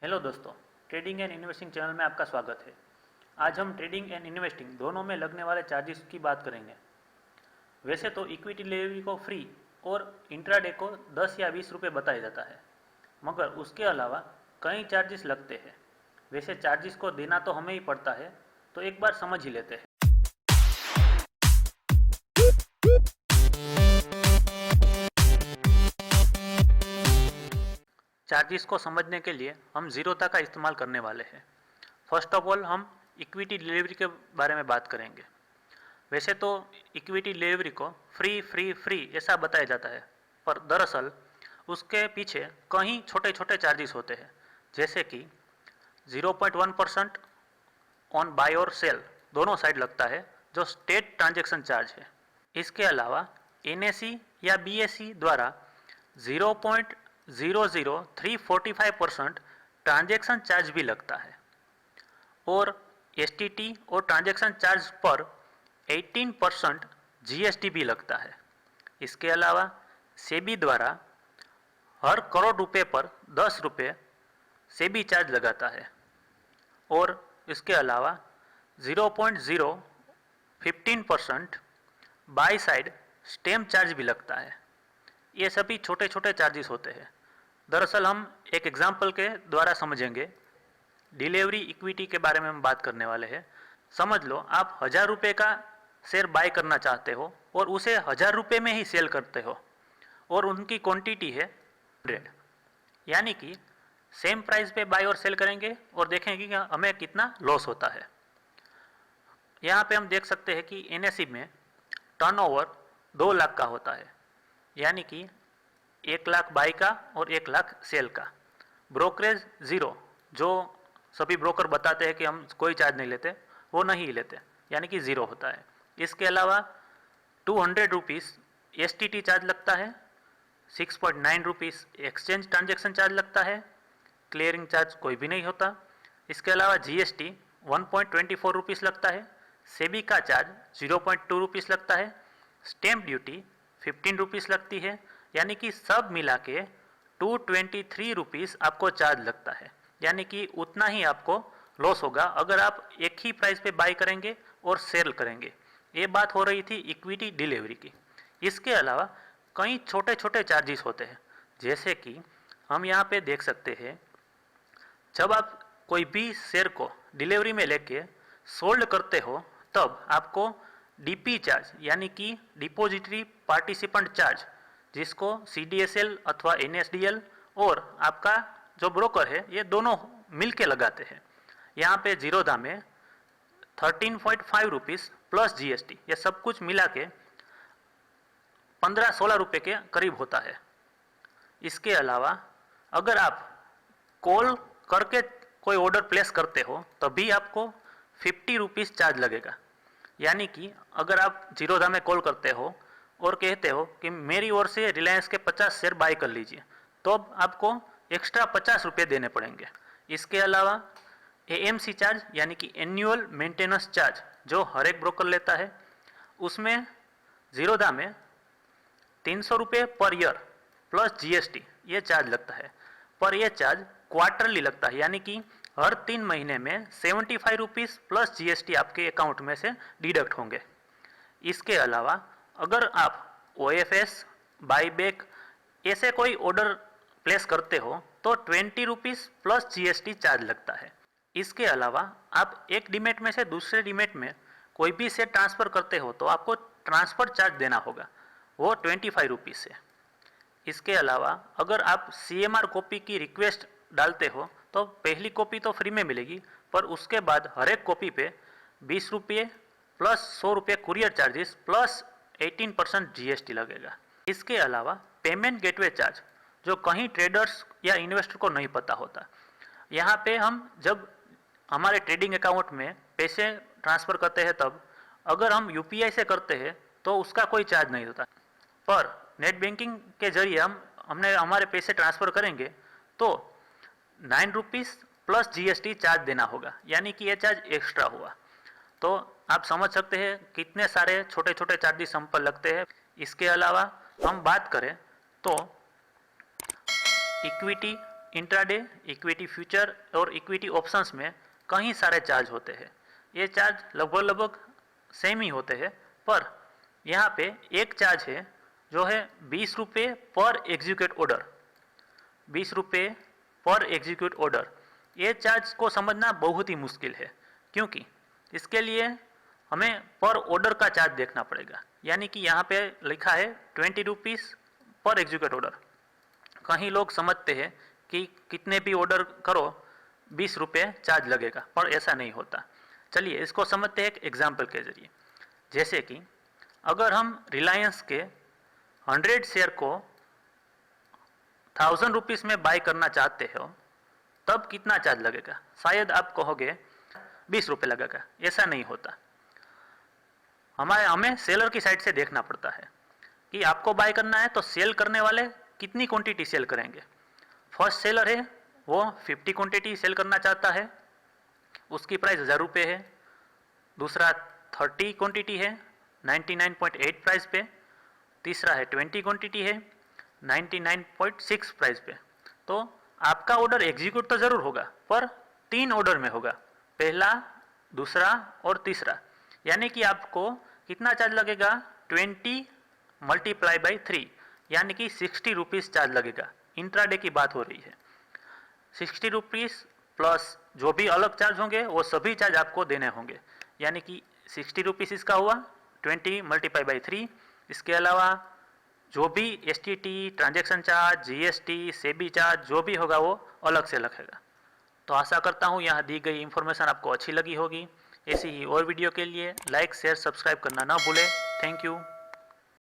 Hello दोस्तों, trading and investing channel में आपका स्वागत है। आज हम ट्रेडिंग एंड इन्वेस्टिंग दोनों में लगने वाले चार्जेस की बात करेंगे। वैसे तो इक्विटी डिलीवरी को फ्री और इंट्राडे को 10 या 20 रुपये बताया जाता है, मगर उसके अलावा कई चार्जेस लगते हैं। वैसे चार्जेस को देना तो हमें ही पड़ता है, तो एक बार समझ ही लेते हैं। चार्जेस को समझने के लिए हम जीरोधा का इस्तेमाल करने वाले हैं। फर्स्ट ऑफ ऑल हम इक्विटी डिलीवरी के बारे में बात करेंगे। वैसे तो इक्विटी डिलीवरी को फ्री फ्री फ्री ऐसा बताया जाता है, पर दरअसल उसके पीछे कई छोटे छोटे चार्जेस होते हैं, जैसे कि 0.1% ऑन बाय और सेल दोनों साइड लगता है, जो स्टेट ट्रांजैक्शन चार्ज है। इसके अलावा एनएसई या बीएसई द्वारा 0.00345% ट्रांजैक्शन चार्ज भी लगता है, और एसटीटी और ट्रांजैक्शन चार्ज पर 18% जीएसटी भी लगता है। इसके अलावा सेबी द्वारा हर करोड़ रुपए पर 10 रुपये सेबी चार्ज लगाता है, और इसके अलावा 0.015% बाई साइड स्टैम्प चार्ज भी लगता है। ये सभी छोटे छोटे चार्जेस होते हैं। दरअसल हम एक एग्जाम्पल के द्वारा समझेंगे। डिलीवरी इक्विटी के बारे में हम बात करने वाले हैं। समझ लो आप 1000 रुपये का शेयर बाय करना चाहते हो और उसे 1000 रुपये में ही सेल करते हो, और उनकी क्वांटिटी है 100, यानी कि सेम प्राइस पे बाय और सेल करेंगे और देखेंगे कि हमें कितना लॉस होता है। यहाँ पे हम देख सकते हैं कि एनएसई में टर्नओवर 2 लाख का होता है, यानी कि 1 लाख बाई का और 1 लाख सेल का। ब्रोकरेज ज़ीरो, जो सभी ब्रोकर बताते हैं कि हम कोई चार्ज नहीं लेते, वो नहीं लेते, यानी कि ज़ीरो होता है। इसके अलावा 200 रुपीज़ एसटीटी चार्ज लगता है, 6.9 रुपीज़ एक्सचेंज ट्रांजैक्शन चार्ज लगता है, क्लियरिंग चार्ज कोई भी नहीं होता। इसके अलावा जीएसटी 1.24 रुपीज़ लगता है, सेबी का चार्ज 0.2 रुपीज़ लगता है, स्टैम्प ड्यूटी 15 रुपीज़ लगती है, यानी कि सब मिला के 223 रुपीज़ आपको चार्ज लगता है। यानी कि उतना ही आपको लॉस होगा अगर आप एक ही प्राइस पे बाय करेंगे और सेल करेंगे। ये बात हो रही थी इक्विटी डिलीवरी की। इसके अलावा कई छोटे छोटे चार्जेस होते हैं, जैसे कि हम यहाँ पे देख सकते हैं, जब आप कोई भी शेयर को डिलीवरी में लेके सोल्ड करते हो तब आपको डीपी चार्ज, यानी कि डिपॉजिटरी पार्टिसिपेंट चार्ज, जिसको सीडीएसएल अथवा एनएसडीएल और आपका जो ब्रोकर है ये दोनों मिलके लगाते हैं। यहाँ पे जीरोधा में 13.5 रुपीज़ प्लस जीएसटी, ये सब कुछ मिला के 15-16 रुपये के करीब होता है। इसके अलावा अगर आप कॉल करके कोई ऑर्डर प्लेस करते हो तभी आपको 50 रुपीज़ चार्ज लगेगा। यानी कि अगर आप जीरोधा में कॉल करते हो और कहते हो कि मेरी ओर से रिलायंस के 50 शेयर बाय कर लीजिए, तो अब आपको एक्स्ट्रा 50 रुपये देने पड़ेंगे। इसके अलावा एएमसी चार्ज, यानी कि एनुअल मेंटेनेंस चार्ज, जो हर एक ब्रोकर लेता है, उसमें जीरोधा में 300 रुपये पर ईयर प्लस जीएसटी ये चार्ज लगता है। पर यह चार्ज क्वार्टरली लगता है, यानी कि हर 3 महीने में 75 रुपीज़ प्लस जीएसटी आपके अकाउंट में से डिडक्ट होंगे। इसके अलावा अगर आप ओएफएस, बाईबैक ऐसे कोई ऑर्डर प्लेस करते हो तो 20 रुपीज़ प्लस जीएसटी चार्ज लगता है। इसके अलावा आप एक डीमेट में से दूसरे डीमेट में कोई भी शेयर ट्रांसफ़र करते हो तो आपको ट्रांसफ़र चार्ज देना होगा, वो 25 रुपीज़ है। इसके अलावा अगर आप सीएमआर कॉपी की रिक्वेस्ट डालते हो तो पहली कॉपी तो फ्री में मिलेगी, पर उसके बाद हर एक कॉपी पे 20 रुपये प्लस 100 रुपये कुरियर चार्जेस प्लस 18% जीएसटी लगेगा। इसके अलावा पेमेंट गेटवे चार्ज, जो कहीं ट्रेडर्स या इन्वेस्टर को नहीं पता होता। यहाँ पे हम जब हमारे ट्रेडिंग अकाउंट में पैसे ट्रांसफ़र करते हैं तब अगर हम यूपीआई से करते हैं तो उसका कोई चार्ज नहीं होता, पर नेट बैंकिंग के जरिए हमने हमारे पैसे ट्रांसफ़र करेंगे तो 9 रुपीज़ प्लस जीएसटी चार्ज देना होगा, यानी कि ये चार्ज एक्स्ट्रा हुआ। तो आप समझ सकते हैं कितने सारे छोटे छोटे चार्जेस हम पर लगते हैं। इसके अलावा हम बात करें तो इक्विटी इंट्राडे, इक्विटी फ्यूचर और इक्विटी ऑप्शंस में कई सारे चार्ज होते हैं। ये चार्ज लगभग लगभग सेम ही होते हैं, पर यहाँ पे एक चार्ज है जो है 20 रुपये पर एग्जीक्यूट ऑर्डर। 20 रुपये पर एग्जीक्यूट ऑर्डर, ये चार्ज को समझना बहुत ही मुश्किल है, क्योंकि इसके लिए हमें पर ऑर्डर का चार्ज देखना पड़ेगा। यानी कि यहाँ पे लिखा है 20 रुपीज़ पर एग्जीक्यूट ऑर्डर। कहीं लोग समझते हैं कि कितने भी ऑर्डर करो 20 रुपये चार्ज लगेगा, पर ऐसा नहीं होता। चलिए इसको समझते हैं एक एग्जाम्पल के जरिए। जैसे कि अगर हम रिलायंस के 100 शेयर को 1000 रुपीज़ में बाय करना चाहते हो, तब कितना चार्ज लगेगा? शायद आप कहोगे 20 रुपये लगेगा। ऐसा नहीं होता। हमें सेलर की साइड से देखना पड़ता है कि आपको बाय करना है तो सेल करने वाले कितनी क्वांटिटी सेल करेंगे। फर्स्ट सेलर है वो 50 क्वांटिटी सेल करना चाहता है, उसकी प्राइस 1000 रुपये है। दूसरा 30 क्वांटिटी है 99.8 प्राइस पे। तीसरा है 20 क्वांटिटी है 99.6 प्राइस पे। तो आपका ऑर्डर एग्जीक्यूट तो ज़रूर होगा, पर 3 ऑर्डर में होगा, पहला, दूसरा और तीसरा। यानी कि आपको कितना चार्ज लगेगा? 20 मल्टीप्लाई बाई 3, यानी कि 60 रुपीज़ चार्ज लगेगा। इंट्राडे की बात हो रही है। 60 रुपीज़ प्लस जो भी अलग चार्ज होंगे वो सभी चार्ज आपको देने होंगे। यानी कि 60 रुपीज़ इसका हुआ, 20 मल्टीप्लाई बाई 3। इसके अलावा जो भी STT, transaction charge, GST, SEBI charge जो भी होगा वो अलग से लगेगा। तो आशा करता हूँ यहाँ दी गई इन्फॉर्मेशन आपको अच्छी लगी होगी। ऐसी ही और वीडियो के लिए लाइक, शेयर, सब्सक्राइब करना ना भूलें। Thank you.